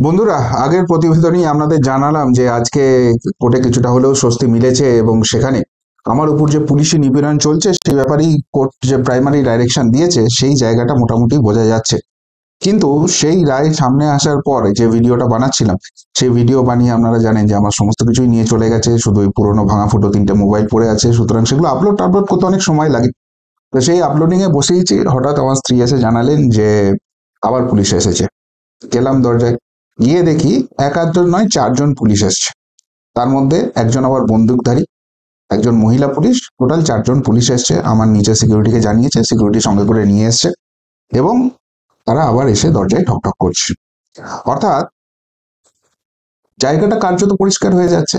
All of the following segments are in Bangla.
বন্ধুরা, আগের প্রতিবেদনেই আপনাদের জানালাম যে আজকে কোর্টে কিছুটা হলেও স্বস্তি মিলেছে এবং সেখানে আমার উপর যে পুলিশি নিপীড়ন চলছে সেই ব্যাপারেই কোর্ট যে প্রাইমারি ডাইরেকশন দিয়েছে সেই জায়গাটা মোটামুটি বোঝা যাচ্ছে। কিন্তু সেই রায় সামনে আসার পর যে ভিডিওটা বানাচ্ছিলাম, সেই ভিডিও বানিয়ে আপনারা জানেন যে আমার সমস্ত কিছুই নিয়ে চলে গেছে, শুধু ওই পুরোনো ভাঙা ফুটো তিনটে মোবাইল পড়ে আছে, সুতরাং সেগুলো আপলোড করতে অনেক সময় লাগে। তো সেই আপলোডিং এ বসেইছি, হঠাৎ আমার স্ত্রী এসে জানালেন যে আবার পুলিশ এসেছে। গেলাম দরজায়, গিয়ে দেখি এক আধজন নয়, চারজন পুলিশ এসছে। তার মধ্যে একজন আবার বন্দুকধারী, একজন মহিলা পুলিশ, টোটাল চারজন পুলিশ এসছে। আমার নিচে সিকিউরিটিকে জানিয়েছে, সিকিউরিটি সঙ্গে করে নিয়ে এসছে এবং তারা আবার এসে দরজায় ঠকঠক করছে। অর্থাৎ জায়গাটা কার্যত পরিষ্কার হয়ে যাচ্ছে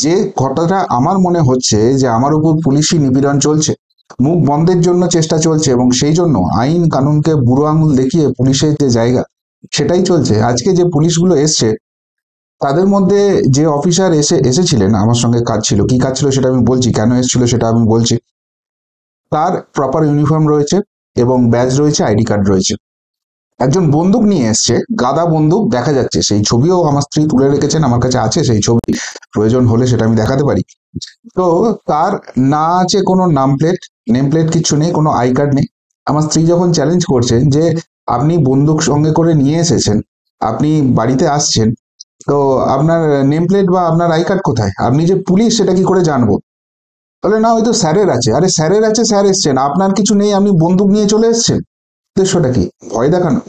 যে ঘটনাটা আমার মনে হচ্ছে যে আমার উপর পুলিশি নিপীড়ন চলছে, মুখ বন্ধের জন্য চেষ্টা চলছে এবং সেই জন্য আইন কানুনকে বুড়ো আঙুল দেখিয়ে পুলিশের যে জায়গা সেটাই চলছে। আজকে যে পুলিশগুলো এসছে তাদের মধ্যে যে অফিসার এসেছিলেন, আমার সঙ্গে কাজ ছিল, কি কাজ ছিল সেটা আমি বলছি, কেন এসেছিল সেটা আমি বলছি। তার প্রপার ইউনিফর্ম রয়েছে এবং ব্যাজ রয়েছে, আইডি কার্ড রয়েছে। একজন বন্দুক নিয়ে এসছে, গাদা বন্দুক দেখা যাচ্ছে, সেই ছবিও আমার স্ত্রী তুলে রেখেছেন, আমার কাছে আছে সেই ছবি, প্রয়োজন হলে সেটা আমি দেখাতে পারি। তো তার না আছে কোনো নেম প্লেট কিচ্ছু নেই, কোনো আই কার্ড নেই। আমার স্ত্রী যখন চ্যালেঞ্জ করছেন যে আপনি বন্দুক সঙ্গে করে নিয়ে এসেছেন, আপনি বাড়িতে আসছেন, তো আপনার নেম প্লেট বা আপনার আই কার্ড কোথায়, আপনি যে পুলিশ সেটা কি করে জানবো? বলে না, হয়তো স্যারের আছে। আরে স্যারের আছে, স্যার এসছেন, আপনার কিছু নেই, আপনি বন্দুক নিয়ে চলে এসছেন, উদ্দেশ্যটা কি? ভয় দেখানো।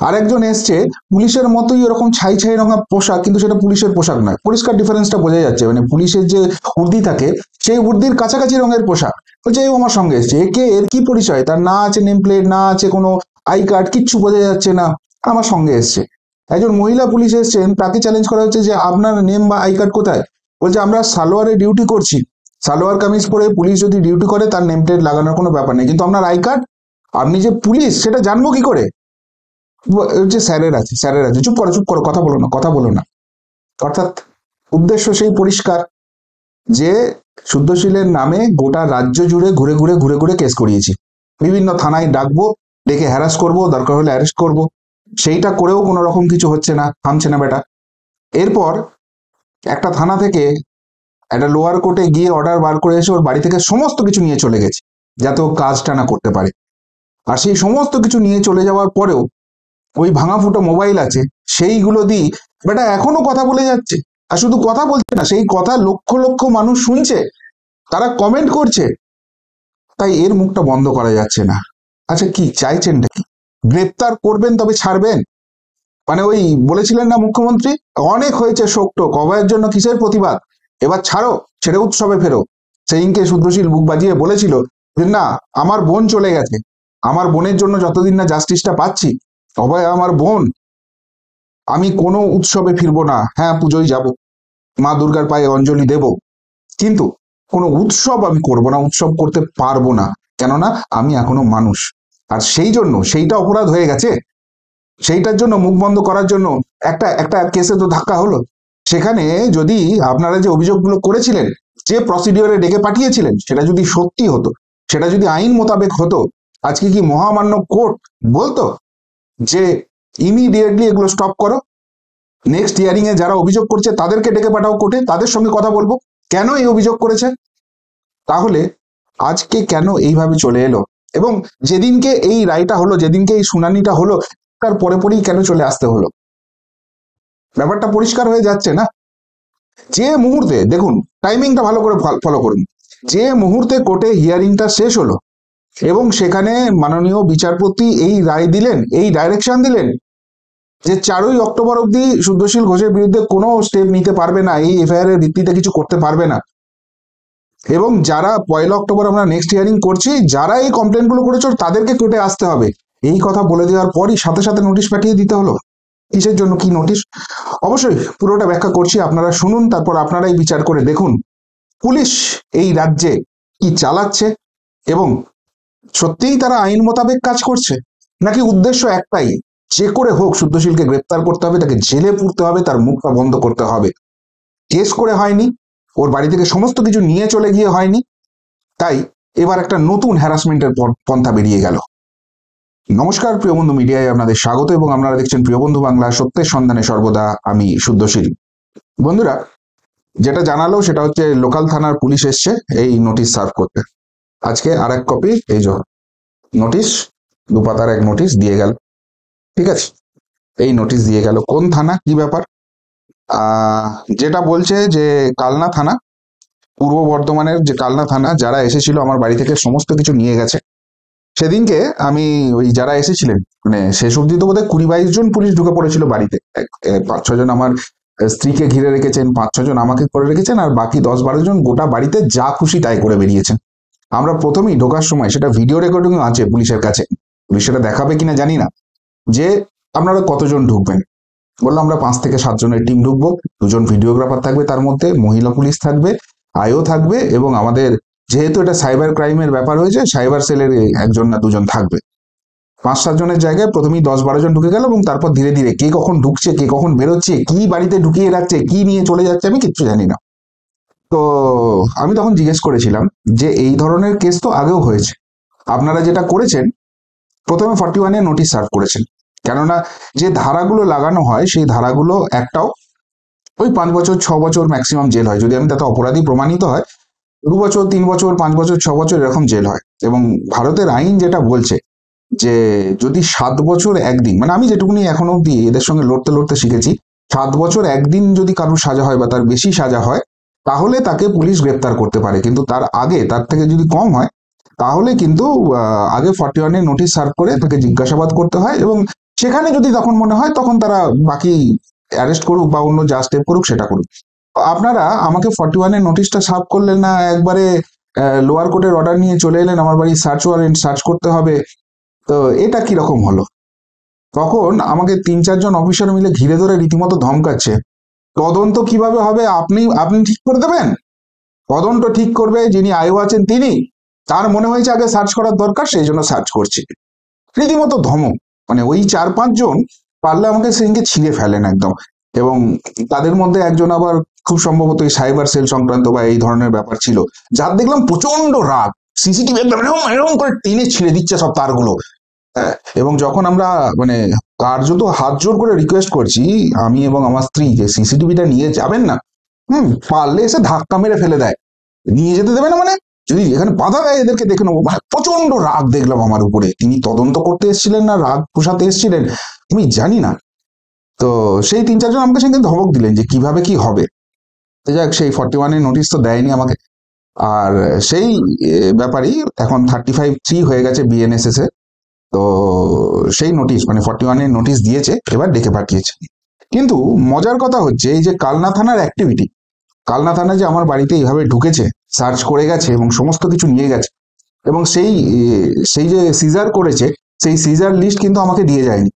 আরেকজন এসছে, পুলিশের মতোই এরকম ছাই ছাই রঙা পোশাক, কিন্তু সেটা পুলিশের পোশাক নয়, পরিষ্কার ডিফারেন্সটা বোঝা যাচ্ছে, মানে পুলিশের যে উর্দি থাকে সেই উর্দির কাছাকাছি রঙের পোশাক। বলছে এও আমার সঙ্গে এসছে, একে এর কি পরিচয়? তার না আছে নেম প্লেট, না আছে কোনো আই কার্ড, কিচ্ছু বোঝা যাচ্ছে না, আমার সঙ্গে এসছে। একজন মহিলা পুলিশ এসছেন, তাকে চ্যালেঞ্জ করা হচ্ছে যে আপনার নেম বা আই কার্ড কোথায়? বলছে আমরা সালোয়ারে ডিউটি করছি, সালোয়ার কামিজ পরে পুলিশ যদি ডিউটি করে তার নেম প্লেট লাগানোর কোনো ব্যাপার নেই, কিন্তু আপনার আই কার্ড, আপনি যে পুলিশ সেটা জানবো কি করে? যে স্যারের আছে, স্যারের আছে, চুপ করো চুপ করো, কথা বলো না, কথা বলো না। অর্থাৎ উদ্দেশ্য সেই পরিষ্কার যে শুদ্ধশীলের নামে গোটা রাজ্য জুড়ে ঘুরে ঘুরে ঘুরে ঘুরে কেস করিয়েছি, বিভিন্ন থানায় ডাকবো, ডেকে হ্যারাস করব, দরকার হলে অ্যারেস্ট করব। সেইটা করেও কোনো রকম কিছু হচ্ছে না, থামছে না বেটা। এরপর একটা থানা থেকে একটা লোয়ার কোর্টে গিয়ে অর্ডার বার করে এসে ওর বাড়ি থেকে সমস্ত কিছু নিয়ে চলে গেছে যাতে ও কাজটা না করতে পারে। আর সেই সমস্ত কিছু নিয়ে চলে যাওয়ার পরেও ওই ভাঙা ফুটো মোবাইল আছে, সেইগুলো দিয়ে বেটা এখনো কথা বলে যাচ্ছে। আর শুধু কথা বলছে না, সেই কথা লক্ষ লক্ষ মানুষ শুনছে, তারা কমেন্ট করছে। তাই এর মুখটা বন্ধ করা যাচ্ছে না। আচ্ছা, কি চাইছেনটা কি? গ্রেপ্তার করবেন তবে ছাড়বেন? মানে ওই বলেছিলেন না মুখ্যমন্ত্রী, অনেক হয়েছে শোকটোক, অভয়ের জন্য কিসের প্রতিবাদ, এবার ছাড়ো, ছেড়ে উৎসবে ফেরো। সেইদিনকে শুদ্রশীল বুক বাজিয়ে বলেছিল যে না, আমার বোন চলে গেছে, আমার বোনের জন্য যতদিন না জাস্টিসটা পাচ্ছি, অভয় আমার বোন, আমি কোনো উৎসবে ফিরবো না। হ্যাঁ, পুজোয় যাব, মা দুর্গার পায়ে অঞ্জলি দেব, কিন্তু কোনো উৎসব আমি করব না, উৎসব করতে পারবো না, কেননা আমি এখনো মানুষ। আর সেই জন্য সেইটা অপরাধ হয়ে গেছে, সেইটার জন্য মুখ বন্ধ করার জন্য একটা একটা কেসে তো ধাক্কা হলো। সেখানে যদি আপনারা যে অভিযোগগুলো করেছিলেন, যে প্রসিডিওরে ডেকে পাঠিয়েছিলেন, সেটা যদি সত্যি হতো, সেটা যদি আইন মোতাবেক হতো, আজকে কি মহামান্য কোর্ট বলতো যে ইমিডিয়েটলি এগুলো স্টপ করো, নেক্সট হিয়ারিং এ যারা অভিযোগ করছে তাদেরকে ডেকে পাঠাও কোর্টে, তাদের সঙ্গে কথা বলবো কেন এই অভিযোগ করেছে? তাহলে আজকে কেন এইভাবে চলে এলো? এবং যেদিনকে এই রায়টা হলো, যেদিনকে এই শুনানিটা হলো, তার পরে পরেই কেন চলে আসতে হলো? ব্যাপারটা পরিষ্কার হয়ে যাচ্ছে না। যে মুহূর্তে, দেখুন টাইমিংটা ভালো করে ফলো করুন, যে মুহূর্তে কোর্টে হিয়ারিংটা শেষ হলো এবং সেখানে মাননীয় বিচারপতি এই রায় দিলেন, এই ডাইরেকশন দিলেন যে 4ই অক্টোবর অব্দি শুদ্ধশীল ঘোষের বিরুদ্ধে কোনো স্টেপ নিতে পারবে না, এই এফআইআর এর ভিত্তিতে কিছু করতে পারবে না, এবং যারা 1লা অক্টোবর আমরা নেক্সট হিয়ারিং করছি, যারা এই কমপ্লেনগুলো করেছো তাদেরকে কোর্টে আসতে হবে, এই কথা বলে দেওয়ার পরই সাথে সাথে নোটিশ পাঠিয়ে দিতে হলো। কিসের জন্য, কি নোটিশ? অবশ্যই পুরোটা ব্যাখ্যা করছি, আপনারা শুনুন, তারপর আপনারাই বিচার করে দেখুন পুলিশ এই রাজ্যে কি চালাচ্ছে এবং সত্যিই তারা আইন মোতাবেক কাজ করছে, নাকি উদ্দেশ্য একটাই, যে করে হোক শুদ্ধশীলকে গ্রেপ্তার করতে হবে, তাকে জেলে পুরতে হবে, তার মুখটা বন্ধ করতে হবে। কেস করে হয়নি, ওর বাড়ি থেকে সমস্ত কিছু নিয়ে চলে গিয়ে হয়নি, তাই এবার একটা নতুন হ্যারাসমেন্টের পন্থা বেরিয়ে গেল। নমস্কার প্রিয় বন্ধু, মিডিয়ায় আপনাদের স্বাগত এবং আপনারা দেখছেন প্রিয় বন্ধু বাংলা, সত্যের সন্ধানে সর্বদা আমি শুদ্ধশীল। বন্ধুরা, যেটা জানালো সেটা হচ্ছে লোকাল থানার পুলিশ এসছে এই নোটিশ সার্ভ করতে। আজকে আর এক কপি এই যে নোটিশ, দুপাতার এক নোটিশ দিয়ে গেল। ঠিক আছে, এই নোটিশ দিয়ে গেল। কোন থানা, কি ব্যাপার? যেটা বলছে যে কালনা থানা, পূর্ব বর্ধমানের যে কালনা থানা, যারা এসেছিল আমার বাড়ি থেকে সমস্ত কিছু নিয়ে গেছে। সেদিনকে আমি ওই যারা এসেছিলেন, মানে শেষ অব্দি তো বোধহয় 20-22 জন পুলিশ ঢুকে পড়েছিল বাড়িতে। 5-6 জন আমার স্ত্রীকে ঘিরে রেখেছেন, 5-6 জন আমাকে করে রেখেছেন, আর বাকি 10-12 জন গোটা বাড়িতে যা খুশি তাই করে বেরিয়েছেন। আমরা প্রথমেই ঢোকার সময়, সেটা ভিডিও রেকর্ডিং আছে পুলিশের কাছে, পুলিশ সেটা দেখাবে কিনা জানি না, যে আপনারা কতজন ঢুকবেন। বললাম আমরা 5 থেকে 7 জনের টিম ঢুকবো, 2 জন ভিডিওগ্রাফার থাকবে, তার মধ্যে মহিলা পুলিশ থাকবে, আইও থাকবে, এবং আমাদের যেহেতু এটা সাইবার ক্রাইমের ব্যাপার হয়েছে, সাইবার সেলের 1 না 2 জন থাকবে। 5-7 জনের জায়গায় প্রথমেই 10-12 জন ঢুকে গেল, এবং তারপর ধীরে ধীরে কে কখন ঢুকছে, কে কখন বেরোচ্ছে, কি বাড়িতে ঢুকিয়ে রাখছে, কি নিয়ে চলে যাচ্ছে, আমি কিচ্ছু জানি না। তো আমি তখন জিজ্ঞেস করেছিলাম যে এই ধরনের কেস তো আগেও হয়েছে, আপনারা যেটা করেছেন, প্রথমে 41-এর নোটিশ সার্ভ করেছেন। কেননা যে ধারাগুলো লাগানো হয় সেই ধারাগুলো একটাও ওই 5 বছর 6 বছর ম্যাক্সিমাম জেল হয়, যদি আমি তাতে অপরাধী প্রমাণিত হয় 2 বছর 3 বছর 5 বছর 6 বছর এরকম জেল হয়। এবং ভারতের আইন যেটা বলছে যে যদি 7 বছর একদিন, মানে আমি যেটুকুনি এখনো অব্দি এদের সঙ্গে লড়তে লড়তে শিখেছি, 7 বছর একদিন যদি কারোর সাজা হয় বা তার বেশি সাজা হয়, তাহলে তাকে পুলিশ গ্রেপ্তার করতে পারে। কিন্তু তার আগে, তার থেকে যদি কম হয়, তাহলে কিন্তু আগে 41-এর নোটিশ সার্ভ করে তাকে জিজ্ঞাসাবাদ করতে হয়, এবং সেখানে যদি তখন মনে হয় তখন তারা বাকি অ্যারেস্ট করুক বা অন্য যা স্টেপ করুক সেটা করুক। আপনারা আমাকে 41-এর নোটিশটা সার্ভ করলেন না, একবারে লোয়ার কোর্টের অর্ডার নিয়ে চলে এলেন আমার বাড়ি, সার্চ ওয়ারেন্ট, সার্চ করতে হবে। তো এটা কিরকম হলো? তখন আমাকে 3-4 জন অফিসার মিলে ঘিরে ধরে রীতিমতো ধমকাচ্ছে, তদন্ত কিভাবে হবে আপনি আপনি ঠিক করে দেবেন? তদন্ত ঠিক করবে যিনি আইও আছেন তিনি, তার মনে হয়েছে আগে সার্চ করার দরকার, সেই জন্য সার্চ করছি। রীতিমতো ধমক। মানে ওই 4-5 জন পারলে আমাকে সেদিনকে ছিঁড়ে ফেলেন একদম। এবং তাদের মধ্যে একজন আবার খুব সম্ভবত এই সাইবার সেল সংক্রান্ত বা এই ধরনের ব্যাপার ছিল, যার দেখলাম প্রচন্ড রাগ, সিসিটিভি এরকম এরকম করে টেনে ছিঁড়ে দিচ্ছে সব তারগুলো। হ্যাঁ, এবং যখন আমরা মানে কার্যত হাত জোর করে রিকোয়েস্ট করছি আমি এবং আমার স্ত্রী যে সিসিটিভিটা নিয়ে যাবেন না, পারলে এসে ধাক্কা মেরে ফেলে দেয়, নিয়ে যেতে দেবে না, মানে যদি এখানে বাধা দেয় এদেরকে দেখে নেবো। মানে প্রচন্ড রাগ দেখলাম আমার উপরে। তিনি তদন্ত করতে এসেছিলেন না রাগ পোষাতে এসেছিলেন আমি জানি না। তো সেই 3-4 জন আমাকে সেদিন ধমক দিলেন যে কিভাবে কি হবে। তো যাক, সেই 41-এর নোটিশ তো দেয়নি আমাকে। আর সেই ব্যাপারই এখন 35(3) হয়ে গেছে বিএনএসএস এ। তো সেই নোটিশ, মানে 41-এর নোটিশ দিয়েছে, এবার ডেকে পাঠিয়েছে। কিন্তু মজার কথা হচ্ছে এই যে কালনা থানার অ্যাক্টিভিটি, কালনা থানা যে আমার বাড়িতে এইভাবে ঢুকেছে, সার্চ করে গেছে এবং সমস্ত কিছু নিয়ে গেছে, এবং সেই যে সিজার করেছে সেই সিজার লিস্ট কিন্তু আমাকে দিয়ে যায়নি।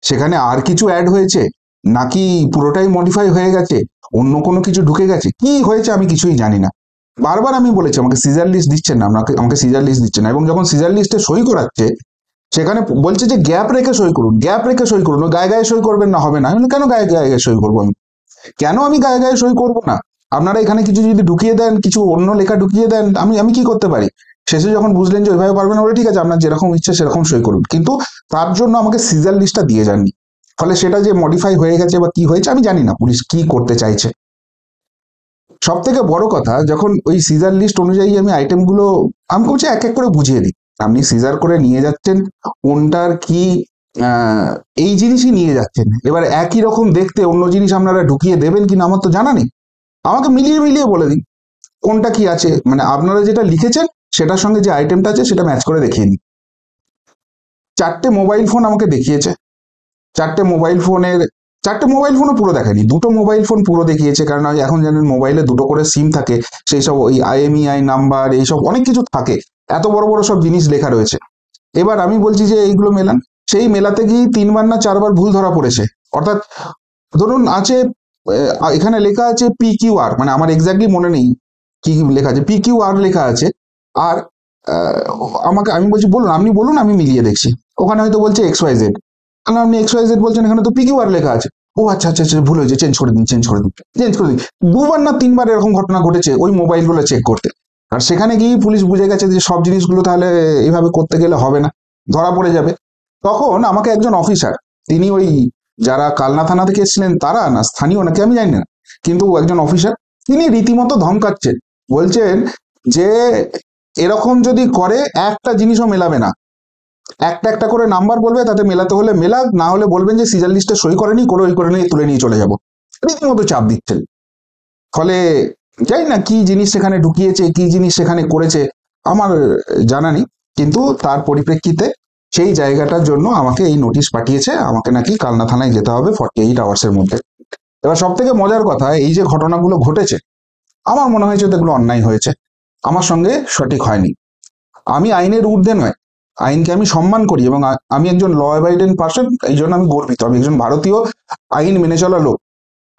সেখানে আর কিছু অ্যাড হয়েছে নাকি পুরোটাই মডিফাই হয়ে গেছে, অন্য কোনো কিছু ঢুকে গেছে, কি হয়েছে আমি কিছুই জানি না। বারবার আমি বলেছি আমাকে সিজার লিস্ট দিচ্ছেন না, আমাকে সিজার লিস্ট দিচ্ছে না। এবং যখন সিজার লিস্টে সই করাচ্ছে সেখানে বলছে যে গ্যাপ রেখে সই করুন, গ্যাপ রেখে সই করুন, গায়ে গায়ে সই করবেন না, হবে না। আমি বলি, কেন গায়ে গায়ে সই করবো আমি? কেন আমি গায়ে গায়ে সই করবো না? আপনারা এখানে কিছু যদি ঢুকিয়ে দেন, কিছু অন্য লেখা ঢুকিয়ে দেন, আমি আমি কি করতে পারি? শেষে যখন বুঝলেন যে ওইভাবে পারবেন না, বলে ঠিক আছে আপনার যেরকম ইচ্ছে সেরকম সই করুন, কিন্তু তার জন্য আমাকে সিজার লিস্টটা দিয়ে যাননি। ফলে সেটা যে মডিফাই হয়ে গেছে বা কি হয়েছে আমি জানি না পুলিশ কি করতে চাইছে। সব থেকে বড় কথা, যখন ওই সিজার লিস্ট অনুযায়ী আমি আইটেমগুলো, আমি বলছি এক এক করে বুঝিয়ে দিই, আপনি সিজার করে নিয়ে যাচ্ছেন কোনটার কি, এই জিনিসই নিয়ে যাচ্ছেন, এবার একই রকম দেখতে অন্য জিনিস আপনারা ঢুকিয়ে দেবেন কিনা আমার তো জানা নেই। আমাকে মিলিয়ে মিলিয়ে বলে দিন কোনটা কি আছে, মানে আপনারা যেটা লিখেছেন সেটার সঙ্গে যে আইটেমটা আছে সেটা ম্যাচ করে দেখিয়ে দিন। 4টে মোবাইল ফোন আমাকে দেখিয়েছে। 4টে মোবাইল ফোনের 4টে মোবাইল ফোনও পুরো দেখেনি, 2টো মোবাইল ফোন পুরো দেখিয়েছে, কারণ এখন জানেন মোবাইলে 2টো করে সিম থাকে, সেই সব ওই IMEI নাম্বার এইসব অনেক কিছু থাকে, এত বড় বড় সব জিনিস লেখা রয়েছে। এবার আমি বলছি যে এইগুলো মেলান, সেই মেলাতে গিয়ে 3বার না 4বার ভুল ধরা পড়েছে। অর্থাৎ ধরুন আছে, এখানে লেখা আছে PQR, মানে আমার এক্স্যাক্টলি মনে নেই কি লেখা আছে, PQR লেখা আছে। আর আহ, আমি বলছি বলুন, আপনি বলুন আমি মিলিয়ে দেখছি। ওখানে হয়তো বলছে XYZ, আপনি XYZ বলছেন, এখানে তো PQR লেখা আছে। ও আচ্ছা আচ্ছা আচ্ছা, ভুল হয়েছে, চেঞ্জ করে দিন, চেঞ্জ করে দিন, চেঞ্জ করে দিন। 2বার না 3বার এরকম ঘটনা ঘটেছে ওই মোবাইলগুলো চেক করতে। আর সেখানে গিয়ে পুলিশ বুঝে গেছে যে সব জিনিসগুলো তাহলে এইভাবে করতে গেলে হবে না, ধরা পড়ে যাবে। তখন আমাকে একজন অফিসার, তিনি ওই যারা কালনা থানা থেকে এসেছিলেন তারা না স্থানীয় নাকি আমি জানি না, কিন্তু একজন অফিসার, তিনি রীতিমতো ধমকাচ্ছেন, বলছেন যে এরকম যদি করে একটা জিনিসও মেলাবে না, একটা একটা করে নাম্বার বলবে, তাতে মেলাতে হলে মেলাক, না হলে বলবেন যে সিজার লিস্টে সই করেনি, করে ওই করে নিয়ে তুলে নিয়ে চলে যাব। রীতিমতো চাপ দিচ্ছেন। ফলে জানি না কি জিনিস সেখানে ঢুকিয়েছে, কি জিনিস সেখানে করেছে আমার জানা নেই, কিন্তু তার পরিপ্রেক্ষিতে সেই জায়গাটার জন্য আমাকে এই নোটিশ পাঠিয়েছে, আমাকে নাকি কালনা থানায় যেতে হবে 48 আওয়ার্সের মধ্যে। এবার সব থেকে মজার কথা, এই যে ঘটনাগুলো ঘটেছে আমার মনে হয়েছে এগুলো অন্যায় হয়েছে, আমার সঙ্গে সঠিক হয়নি। আমি আইনের ঊর্ধ্বে নয়, আইনকে আমি সম্মান করি এবং আমি একজন ল অ্যাবাইডেন্ট পার্সন, এই জন্য আমি গর্বিত, আমি একজন ভারতীয় আইন মেনে চলা লোক।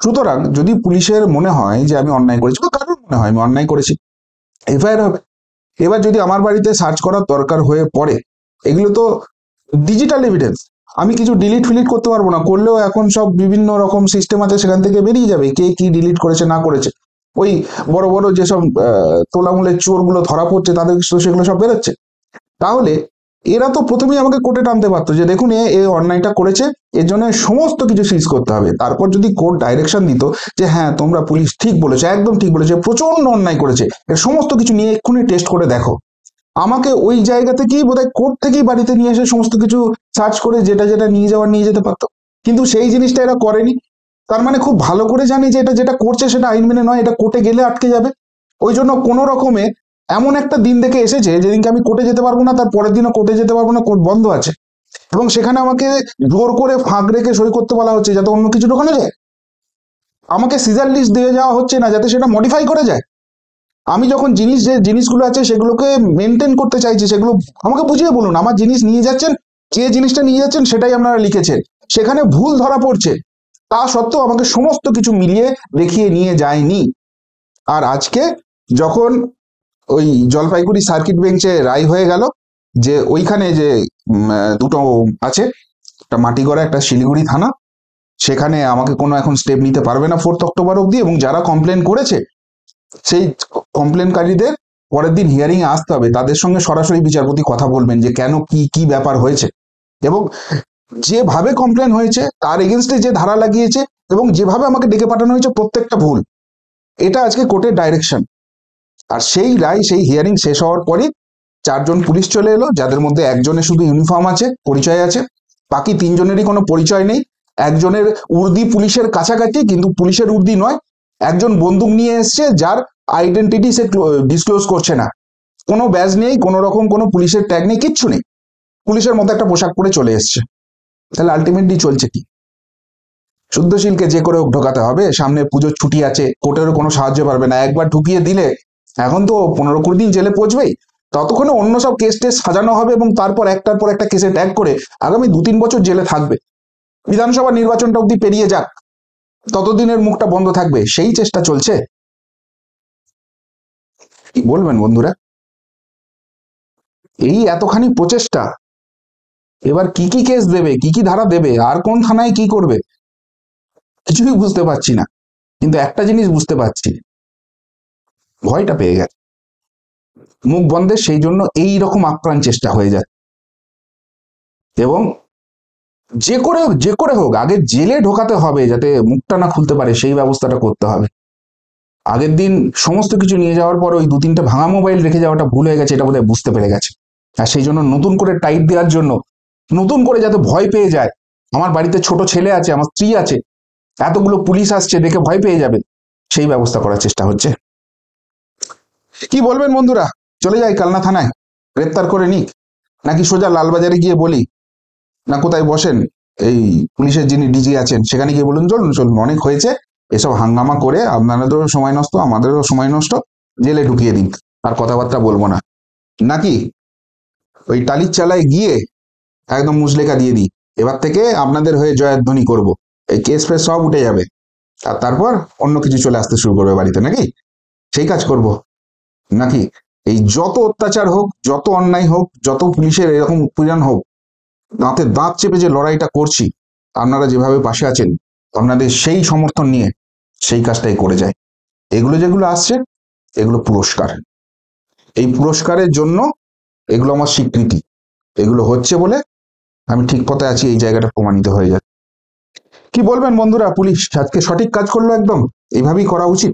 সুতরাং যদি পুলিশের মনে হয় যে আমি অন্যায় করেছি বা কারোর মনে হয় আমি অন্যায় করেছি, এফআইআর হবে। এবার যদি আমার বাড়িতে সার্চ করার দরকার হয়ে পড়ে, এগুলো তো ডিজিটাল এভিডেন্স, আমি কিছু ডিলিট ফিলিট করতে পারবো না, করলেও এখন সব বিভিন্ন রকম সিস্টেম আছে, সেখান থেকে বেরিয়ে যাবে কে কি ডিলিট করেছে না করেছে। ওই বড় বড় যেসব তোলামূলের চোরগুলো ধরা পড়ছে তাদের সেগুলো সব বেরোচ্ছে। তাহলে এরা তো প্রথমেই আমাকে কোর্টে টানতে পারতো যে দেখুন এ অন্যায়টা করেছে, এর জন্য সমস্ত কিছু সিজ করতে হবে। তারপর যদি কোর্ট ডাইরেকশন দিত যে হ্যাঁ তোমরা পুলিশ ঠিক বলেছে, একদম ঠিক বলেছে, প্রচন্ড অন্যায় করেছে, এর সমস্ত কিছু নিয়ে এক্ষুনি টেস্ট করে দেখো, আমাকে ওই জায়গা থেকেই বোধহয় কোর্ট থেকেই বাড়িতে নিয়ে এসে সমস্ত কিছু সার্চ করে যেটা যেটা নিয়ে যাওয়ার নিয়ে যেতে পারতো। কিন্তু সেই জিনিসটা এরা করেনি। তার মানে খুব ভালো করে জানি যে এটা যেটা করছে সেটা আইন মেনে নয়, এটা কোর্টে গেলে আটকে যাবে। ওই জন্য কোনো রকমে এমন একটা দিন দেখে এসেছে যেদিনকে আমি কোর্টে যেতে পারবো না, তার পরের দিনও কোর্টে যেতে পারবো না, কোর্ট বন্ধ আছে, এবং সেখানে আমাকে জোর করে ফাঁক রেখে সই করতে বলা হচ্ছে যাতে অন্য কিছু ঢোকানো যায়। আমাকে সিজার লিস্ট দিয়ে যাওয়া হচ্ছে না যাতে সেটা মডিফাই করা যায়। আমি যখন যে জিনিসগুলো আছে সেগুলোকে মেনটেন করতে চাইছি, সেগুলো আমাকে বুঝিয়ে বলুন, আমার জিনিস নিয়ে যাচ্ছেন, যে জিনিসটা নিয়ে যাচ্ছেন সেটাই আপনারা লিখেছেন, সেখানে ভুল ধরা পড়ছে, তা সত্ত্বেও আমাকে সমস্ত কিছু মিলিয়ে দেখিয়ে নিয়ে যায়নি। আর আজকে যখন ওই জলপাইগুড়ি সার্কিট বেঞ্চে রায় হয়ে গেল যে ওইখানে যে দুটো আছে, একটা মাটিগড়া একটা শিলিগুড়ি থানা, সেখানে আমাকে কোনো এখন স্টেপ নিতে পারবে না 4 অক্টোবর অব্দি, এবং যারা কমপ্লেন করেছে সেই কমপ্লেনকারীদের পরের দিন হিয়ারিং এ আসতে হবে, তাদের সঙ্গে সরাসরি বিচারপতি কথা বলবেন যে কেন কি কি ব্যাপার হয়েছে, এবং যেভাবে কমপ্লেন হয়েছে তার এগেনস্টে যে ধারা লাগিয়েছে এবং যেভাবে আমাকে ডেকে পাঠানো হয়েছে প্রত্যেকটা ভুল। এটা আজকে কোর্টের ডাইরেকশন। আর সেই রায়, সেই হিয়ারিং শেষ হওয়ার পরই 4 জন পুলিশ চলে এলো, যাদের মধ্যে একজনের শুধু ইউনিফর্ম আছে, পরিচয় আছে, বাকি 3 জনেরই কোনো পরিচয় নেই। একজনের উর্দি পুলিশের কাছাকাছি কিন্তু পুলিশের উর্দি নয়, একজন বন্দুক নিয়ে এসছে যার আইডেন্টিটি সে ডিসক্লোজ করছে না, কোনো ব্যাজ নেই, কোনো রকম কোনো পুলিশের ট্যাগ নেই, কিচ্ছু নেই, পুলিশের মতো একটা পোশাক পরে চলে এসছে। তাহলে আলটিমেটলি চলছে কি? শুদ্ধশীলকে যে করে হোক ঢোকাতে হবে, সামনে পুজোর ছুটি আছে, কোর্টেরও কোনো সাহায্য পারবে না, একবার ঢুকিয়ে দিলে এখন তো 15-20 দিন জেলে পৌঁছবেই, ততক্ষণে অন্য সব কেস টেস সাজানো হবে এবং তারপর একটার পর একটা কেসে ট্যাগ করে আগামী 2-3 বছর জেলে থাকবে। বিধানসভা নির্বাচনটা অব্দি পেরিয়ে যাক, ততদিনের মুখটা বন্ধ থাকবে, সেই চেষ্টা চলছে। কি বলবেন বন্ধুরা? এই এতখানি প্রচেষ্টা, এবার কি কি কেস দেবে, কি কি ধারা দেবে, আর কোন থানায় কি করবে, কিছুই বুঝতে পারছি না। কিন্তু একটা জিনিস বুঝতে পারছি, ভয়টা পেয়ে গেছে মুখ বন্ধের, সেই জন্য এই রকম আপ্রাণ চেষ্টা হয়ে যায়। এবং যে করে হোক আগে জেলে ঢোকাতে হবে, যাতে মুখটা না খুলতে পারে, সেই ব্যবস্থাটা করতে হবে। আগের দিন সমস্ত কিছু নিয়ে যাওয়ার পর ওই 2-3টা ভাঙা মোবাইল রেখে যাওয়াটা ভুল হয়ে গেছে, এটা বোধহয় বুঝতে পেরে গেছে। আর সেই জন্য নতুন করে টাইট দেওয়ার জন্য, নতুন করে যাতে ভয় পেয়ে যায়, আমার বাড়িতে ছোট ছেলে আছে, আমার স্ত্রী আছে, এতগুলো পুলিশ আসছে দেখে ভয় পেয়ে যাবে, সেই ব্যবস্থা করার চেষ্টা হচ্ছে। কি বলবেন বন্ধুরা? চলে যাই কালনা থানায়, গ্রেপ্তার করে নিক, নাকি সোজা লালবাজারে গিয়ে বলি, না কোথায় বসেন এই পুলিশের যিনি ডিজি আছেন সেখানে গিয়ে বলুন চলুন চলুন অনেক হয়েছে, এসব হাঙ্গামা করে আপনাদেরও সময় নষ্ট, আমাদেরও সময় নষ্ট, জেলে ঢুকিয়ে দিন, আর কথাবার্তা বলবো না, নাকি ওই টালির চালায় গিয়ে একদম মুচলেখা দিয়ে দিই, এবার থেকে আপনাদের হয়ে জয়ধ্বনি করব, এই কেস ফেস সব উঠে যাবে, আর তারপর অন্য কিছু চলে আসতে শুরু করবে বাড়িতে, নাকি সেই কাজ করব? নাকি এই যত অত্যাচার হোক, যত অন্যায় হোক, যত পুলিশের এরকম উৎপীড়ন হোক, দাঁতে দাঁত চেপে যে লড়াইটা করছি, আপনারা যেভাবে পাশে আছেন, আপনাদের সেই সমর্থন নিয়ে সেই কাজটাই করে যায়। এগুলো যেগুলো আসছে এগুলো পুরস্কার, এই পুরস্কারের জন্য এগুলো আমার স্বীকৃতি, এগুলো হচ্ছে বলে আমি ঠিক পথে আছি এই জায়গাটা প্রমাণিত হয়ে যায়। কি বলবেন বন্ধুরা, পুলিশ আজকে সঠিক কাজ করলো একদম? এইভাবেই করা উচিত,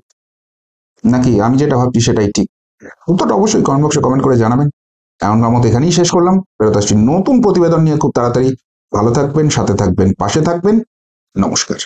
নাকি আমি যেটা ভাবছি সেটাই ঠিক? উত্তরটা অবশ্যই কমেন্ট বক্সে কমেন্ট করে জানাবেন। এমনকার মতো এখানেই শেষ করলাম, ফেরত আসছি নতুন প্রতিবেদন নিয়ে খুব তাড়াতাড়ি। ভালো থাকবেন, সাথে থাকবেন, পাশে থাকবেন। নমস্কার।